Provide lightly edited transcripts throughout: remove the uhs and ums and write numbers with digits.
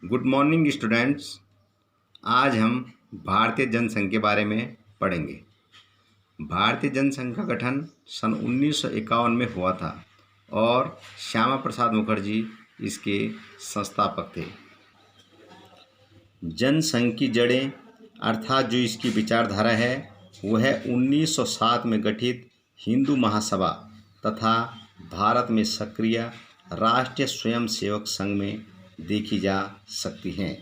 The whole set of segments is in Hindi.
Good morning students. आज हम भारतीय जनसंघ के बारे में पढ़ेंगे। भारतीय जनसंघ का गठन सन 1951 में हुआ था और श्यामा प्रसाद मुखर्जी इसके संस्थापक थे। जनसंघ की जड़ें अर्थात जो इसकी विचारधारा है वह 1907 में गठित हिंदू महासभा तथा भारत में सक्रिय राष्ट्रीय स्वयंसेवक संघ में देखी जा सकती हैं।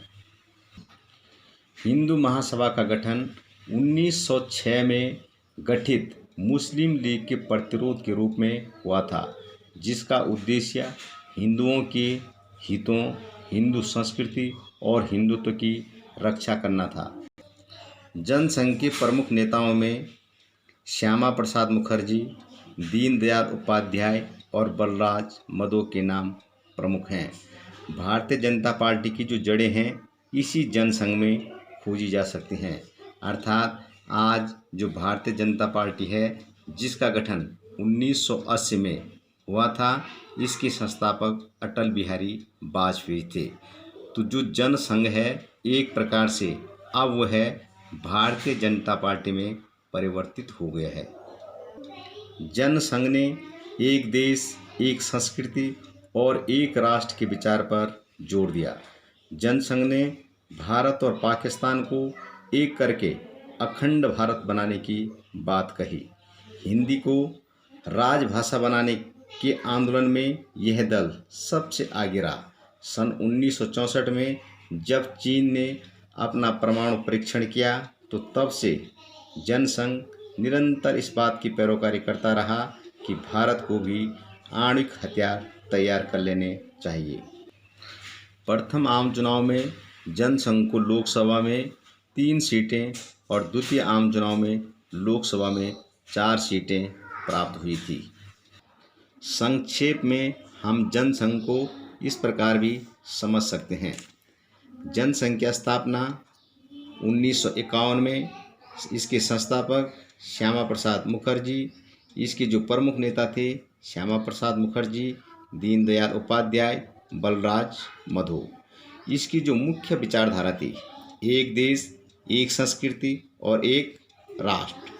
हिंदू महासभा का गठन 1906 में गठित मुस्लिम लीग के प्रतिरोध के रूप में हुआ था, जिसका उद्देश्य हिंदुओं के हितों, हिंदू संस्कृति और हिंदुत्व की रक्षा करना था। जनसंघ के प्रमुख नेताओं में श्यामा प्रसाद मुखर्जी, दीनदयाल उपाध्याय और बलराज मधो के नाम प्रमुख हैं। भारतीय जनता पार्टी की जो जड़ें हैं इसी जनसंघ में खोजी जा सकती हैं। अर्थात आज जो भारतीय जनता पार्टी है जिसका गठन 1980 में हुआ था, इसके संस्थापक अटल बिहारी वाजपेयी थे। तो जो जनसंघ है एक प्रकार से अब वह भारतीय जनता पार्टी में परिवर्तित हो गया है। जनसंघ ने एक देश, एक संस्कृति और एक राष्ट्र के विचार पर जोर दिया। जनसंघ ने भारत और पाकिस्तान को एक करके अखंड भारत बनाने की बात कही। हिंदी को राजभाषा बनाने के आंदोलन में यह दल सबसे आगे रहा। सन 1964 में जब चीन ने अपना परमाणु परीक्षण किया तो तब से जनसंघ निरंतर इस बात की पैरोकारी करता रहा कि भारत को भी आणविक हथियार तैयार कर लेने चाहिए। प्रथम आम चुनाव में जनसंघ को लोकसभा में 3 सीटें और द्वितीय आम चुनाव में लोकसभा में 4 सीटें प्राप्त हुई थी। संक्षेप में हम जनसंघ को इस प्रकार भी समझ सकते हैं। जनसंघ की स्थापना 1951 में, इसके संस्थापक श्यामा प्रसाद मुखर्जी, इसके जो प्रमुख नेता थे श्यामा प्रसाद मुखर्जी, दीनदयाल उपाध्याय, बलराज मधो। इसकी जो मुख्य विचारधारा थी एक देश, एक संस्कृति और एक राष्ट्र।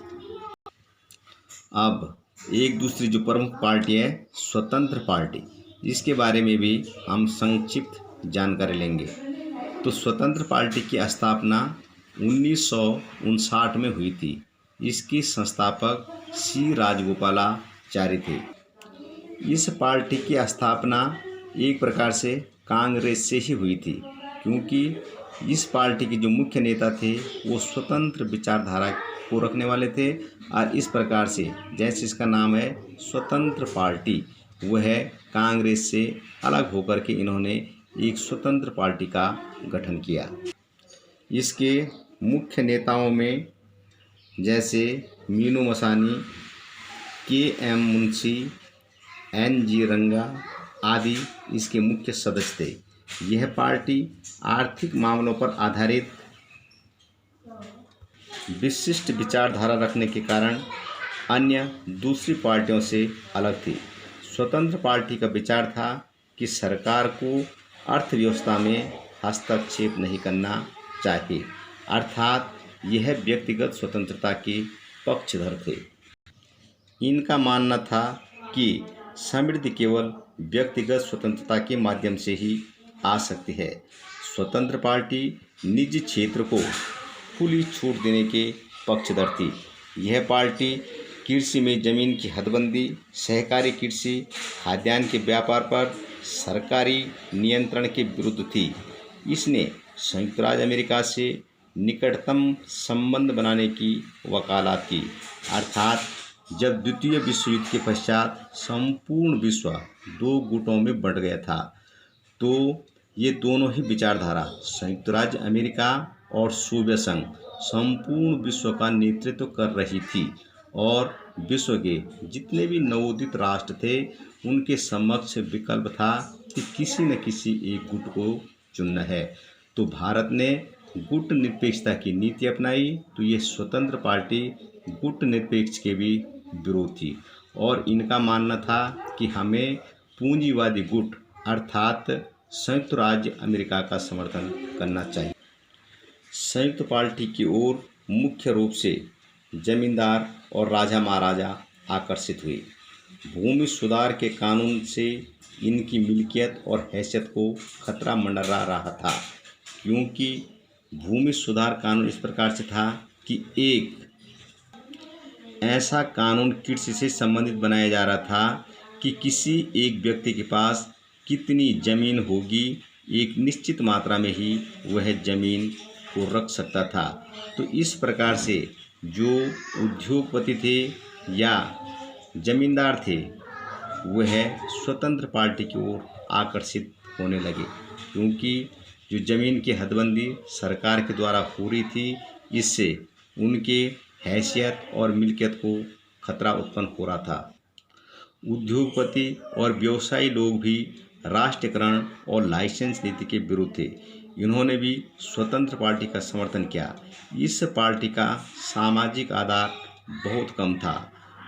अब एक दूसरी जो प्रमुख पार्टी है स्वतंत्र पार्टी, इसके बारे में भी हम संक्षिप्त जानकारी लेंगे। तो स्वतंत्र पार्टी की स्थापना 1959 में हुई थी। इसके संस्थापक सी राजगोपालाचारी थे। इस पार्टी की स्थापना एक प्रकार से कांग्रेस से ही हुई थी, क्योंकि इस पार्टी के जो मुख्य नेता थे वो स्वतंत्र विचारधारा को रखने वाले थे और इस प्रकार से जैसे इसका नाम है स्वतंत्र पार्टी, वह कांग्रेस से अलग होकर के इन्होंने एक स्वतंत्र पार्टी का गठन किया। इसके मुख्य नेताओं में जैसे मीनू मसानी, के.एम. मुंशी, एन.जी. रंगा आदि इसके मुख्य सदस्य थे। यह पार्टी आर्थिक मामलों पर आधारित विशिष्ट विचारधारा रखने के कारण अन्य दूसरी पार्टियों से अलग थी। स्वतंत्र पार्टी का विचार था कि सरकार को अर्थव्यवस्था में हस्तक्षेप नहीं करना चाहिए, अर्थात यह व्यक्तिगत स्वतंत्रता के पक्षधर थे। इनका मानना था कि समृद्धि केवल व्यक्तिगत स्वतंत्रता के माध्यम से ही आ सकती है। स्वतंत्र पार्टी निजी क्षेत्र को खुली छूट देने के पक्षधर थी। यह पार्टी कृषि में जमीन की हदबंदी, सहकारी कृषि, खाद्यान्न के व्यापार पर सरकारी नियंत्रण के विरुद्ध थी। इसने संयुक्त राज्य अमेरिका से निकटतम संबंध बनाने की वकालत की, अर्थात जब द्वितीय विश्व युद्ध के पश्चात संपूर्ण विश्व 2 गुटों में बंट गया था, तो ये दोनों ही विचारधारा संयुक्त राज्य अमेरिका और सोवियत संघ संपूर्ण विश्व का नेतृत्व कर रही थी और विश्व के जितने भी नवोदित राष्ट्र थे उनके समक्ष विकल्प था कि किसी न किसी एक गुट को चुनना है। तो भारत ने गुट निरपेक्षता की नीति अपनाई, तो ये स्वतंत्र पार्टी गुट निरपेक्ष के भी विरोध थी और इनका मानना था कि हमें पूंजीवादी गुट अर्थात संयुक्त राज्य अमेरिका का समर्थन करना चाहिए। संयुक्त पार्टी की ओर मुख्य रूप से जमींदार और राजा महाराजा आकर्षित हुए। भूमि सुधार के कानून से इनकी मिल्कियत और हैसियत को खतरा मंडरा रहा था, क्योंकि भूमि सुधार कानून इस प्रकार से था कि एक ऐसा कानून कृषि से संबंधित बनाया जा रहा था कि किसी एक व्यक्ति के पास कितनी जमीन होगी, एक निश्चित मात्रा में ही वह जमीन को रख सकता था। तो इस प्रकार से जो उद्योगपति थे या जमींदार थे वह स्वतंत्र पार्टी की ओर आकर्षित होने लगे, क्योंकि जो जमीन की हदबंदी सरकार के द्वारा हो रही थी, इससे उनके हैसियत और मिल्कियत को खतरा उत्पन्न हो रहा था। उद्योगपति और व्यवसायी लोग भी राष्ट्रीयकरण और लाइसेंस नीति के विरुद्ध थे। इन्होंने भी स्वतंत्र पार्टी का समर्थन किया। इस पार्टी का सामाजिक आधार बहुत कम था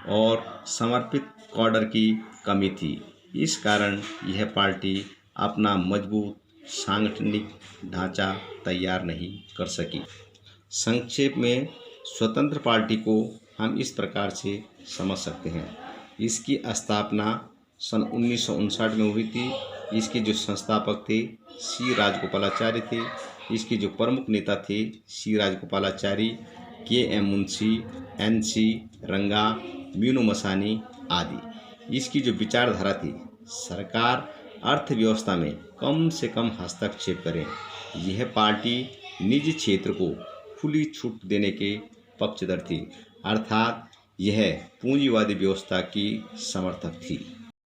और समर्पित कैडर की कमी थी। इस कारण यह पार्टी अपना मजबूत सांगठनिक ढांचा तैयार नहीं कर सकी। संक्षेप में स्वतंत्र पार्टी को हम इस प्रकार से समझ सकते हैं। इसकी स्थापना सन 1959 में हुई थी। इसके जो संस्थापक थे सी राजगोपालाचारी थे। इसके जो प्रमुख नेता थे सी राजगोपालाचारी, के एम मुंशी, एन सी रंगा, मीनू मसानी आदि। इसकी जो विचारधारा थी, सरकार अर्थव्यवस्था में कम से कम हस्तक्षेप करे। यह पार्टी निजी क्षेत्र को खुली छूट देने के पक्षधर थी, अर्थात यह पूंजीवादी व्यवस्था की समर्थक थी।